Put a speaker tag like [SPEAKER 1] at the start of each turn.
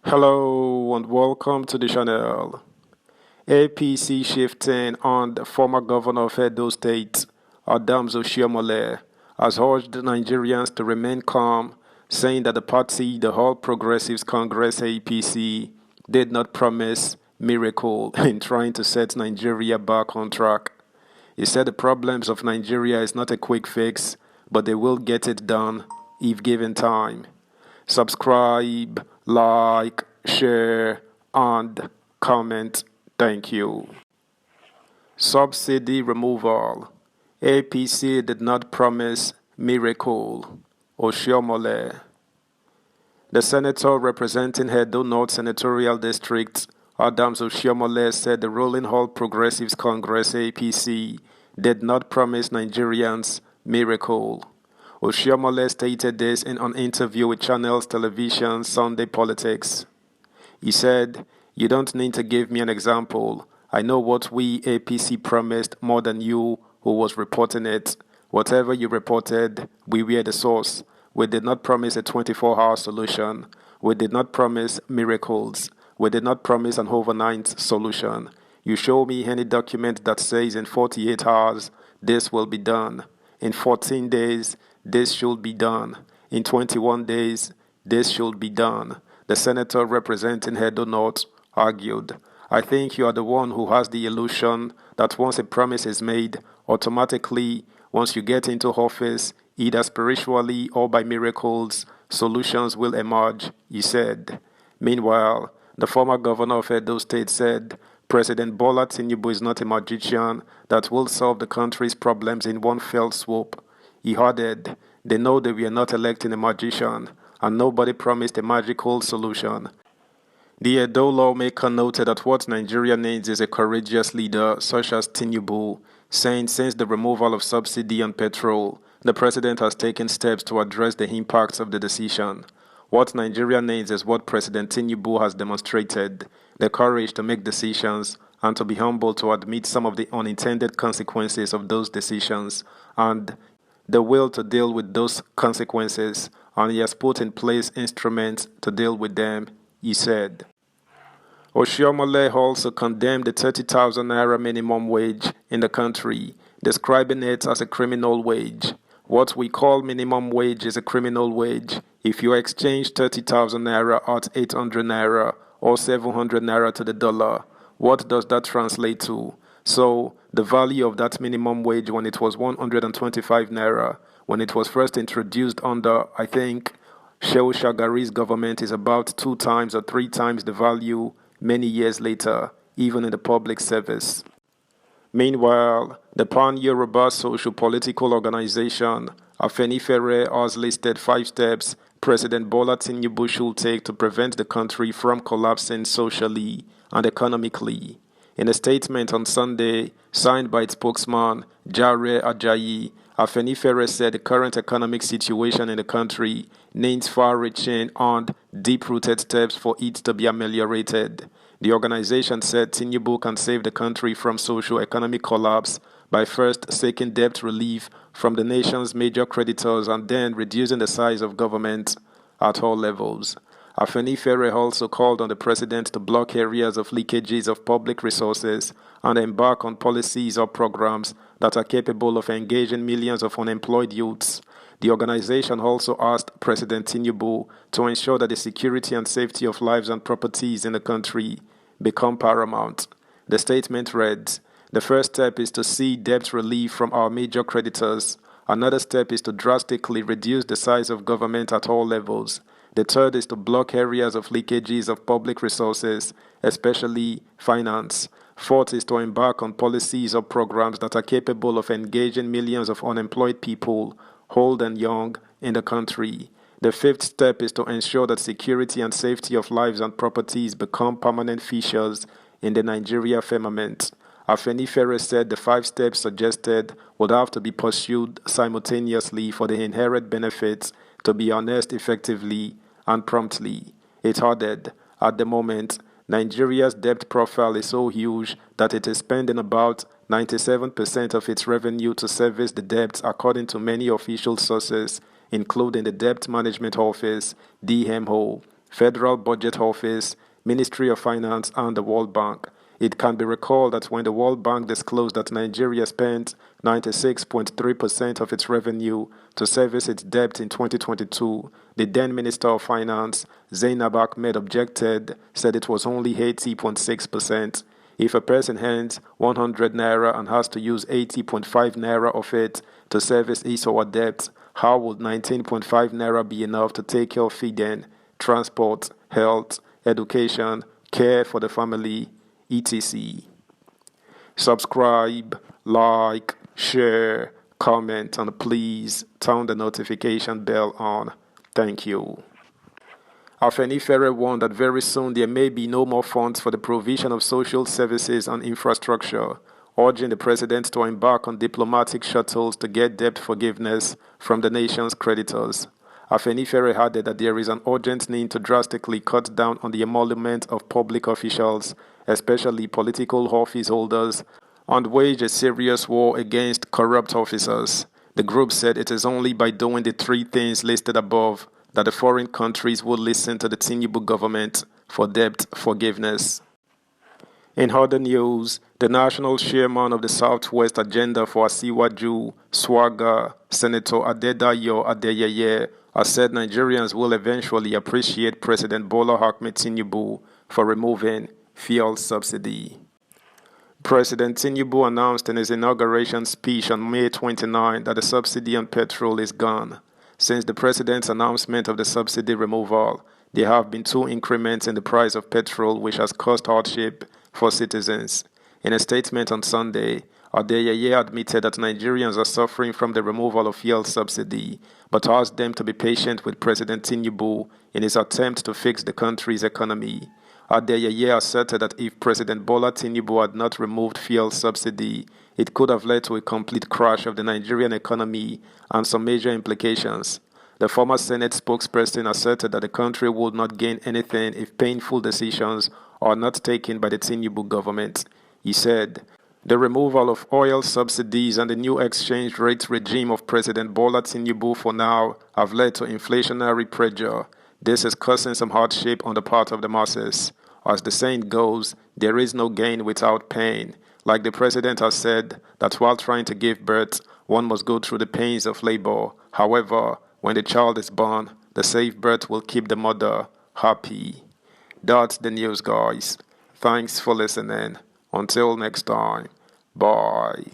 [SPEAKER 1] Hello and welcome to the channel. APC shifting on the former governor of Edo State, Oshiomhole, has urged Nigerians to remain calm, saying that the party, the All Progressives Congress APC, did not promise miracle in trying to set Nigeria back on track. He said the problems of Nigeria is not a quick fix, but they will get it done if given time. Subscribe, like, share, and comment. Thank you. Subsidy removal. APC did not promise miracle. Oshiomhole. The senator representing Edo North Senatorial District, Oshiomhole, said the ruling All Progressives Congress APC did not promise Nigerians miracle. Oshiomhole stated this in an interview with Channels Television Sunday Politics. He said, "You don't need to give me an example. I know what we APC promised more than you who was reporting it. Whatever you reported, we were the source. We did not promise a 24-hour solution. We did not promise miracles. We did not promise an overnight solution. You show me any document that says in 48 hours, this will be done. In 14 days, this should be done. In 21 days, this should be done." The senator representing Edo North argued, "I think you are the one who has the illusion that once a promise is made, automatically, once you get into office, either spiritually or by miracles, solutions will emerge," he said. Meanwhile, the former governor of Edo State said, President Bola Tinubu is not a magician that will solve the country's problems in one fell swoop. He added, "They know that we are not electing a magician, and nobody promised a magical solution." The Edo lawmaker noted that what Nigeria needs is a courageous leader such as Tinubu, saying since the removal of subsidy on petrol, the president has taken steps to address the impacts of the decision. What Nigeria needs is what President Tinubu has demonstrated, the courage to make decisions and to be humble to admit some of the unintended consequences of those decisions, and the will to deal with those consequences, and he has put in place instruments to deal with them, he said. Oshiomhole also condemned the 30,000 naira minimum wage in the country, describing it as a criminal wage. What we call minimum wage is a criminal wage. If you exchange 30,000 naira at 800 naira or 700 naira to the dollar, what does that translate to? So, the value of that minimum wage when it was 125 naira, when it was first introduced under, I think, Shehu Shagari's government, is about 2 times or 3 times the value many years later, even in the public service. Meanwhile, the Pan-Yoruba Social-Political Organization, Afenifere, has listed 5 steps President Bola Tinubu should take to prevent the country from collapsing socially and economically. In a statement on Sunday, signed by its spokesman, Jare Ajayi, Afenifere said the current economic situation in the country needs far-reaching and deep-rooted steps for it to be ameliorated. The organization said Tinubu can save the country from socio-economic collapse by first seeking debt relief from the nation's major creditors and then reducing the size of government at all levels. Afenifere also called on the president to block areas of leakages of public resources and embark on policies or programs that are capable of engaging millions of unemployed youths. The organization also asked President Tinubu to ensure that the security and safety of lives and properties in the country become paramount. The statement read, "The first step is to see debt relief from our major creditors. Another step is to drastically reduce the size of government at all levels. The third is to block areas of leakages of public resources, especially finance. Fourth is to embark on policies or programs that are capable of engaging millions of unemployed people, old and young, in the country. The fifth step is to ensure that security and safety of lives and properties become permanent features in the Nigeria firmament." Afenifere said the 5 steps suggested would have to be pursued simultaneously for the inherent benefits to be harnessed effectively and promptly. It added, "At the moment, Nigeria's debt profile is so huge that it is spending about 97% of its revenue to service the debt, according to many official sources, including the Debt Management Office, DMO, Federal Budget Office, Ministry of Finance, and the World Bank. It can be recalled that when the World Bank disclosed that Nigeria spent 96.3% of its revenue to service its debt in 2022, the then Minister of Finance, Zainab Ahmed, objected, said it was only 80.6%. If a person earns 100 naira and has to use 80.5 naira of it to service his or her debt, how would 19.5 naira be enough to take care of feeding, transport, health, education, care for the family, etc.? Subscribe, like, share, comment, and please turn the notification bell on. Thank you. Afenifere warned that very soon there may be no more funds for the provision of social services and infrastructure, urging the president to embark on diplomatic shuttles to get debt forgiveness from the nation's creditors. Afenifere added that there is an urgent need to drastically cut down on the emolument of public officials, especially political office holders, and wage a serious war against corrupt officers. The group said it is only by doing the three things listed above that the foreign countries would listen to the Tinubu government for debt forgiveness. In other news, the national chairman of the Southwest Agenda for Asiwaju, Swaga, Senator Adedayo Adeyeye, has said Nigerians will eventually appreciate President Bola Ahmed Tinubu for removing fuel subsidy. President Tinubu announced in his inauguration speech on May 29 that the subsidy on petrol is gone. Since the president's announcement of the subsidy removal, there have been two increments in the price of petrol, which has caused hardship for citizens. In a statement on Sunday, Adeyeye admitted that Nigerians are suffering from the removal of fuel subsidy, but asked them to be patient with President Tinubu in his attempt to fix the country's economy. Adeyeye asserted that if President Bola Tinubu had not removed fuel subsidy, it could have led to a complete crash of the Nigerian economy and some major implications. The former Senate spokesperson asserted that the country would not gain anything if painful decisions are not taken by the Tinubu government. He said, "The removal of oil subsidies and the new exchange rate regime of President Bola Tinubu for now have led to inflationary pressure. This is causing some hardship on the part of the masses. As the saying goes, there is no gain without pain. Like the president has said, that while trying to give birth, one must go through the pains of labor. However, when the child is born, the safe birth will keep the mother happy." That's the news, guys. Thanks for listening. Until next time, bye.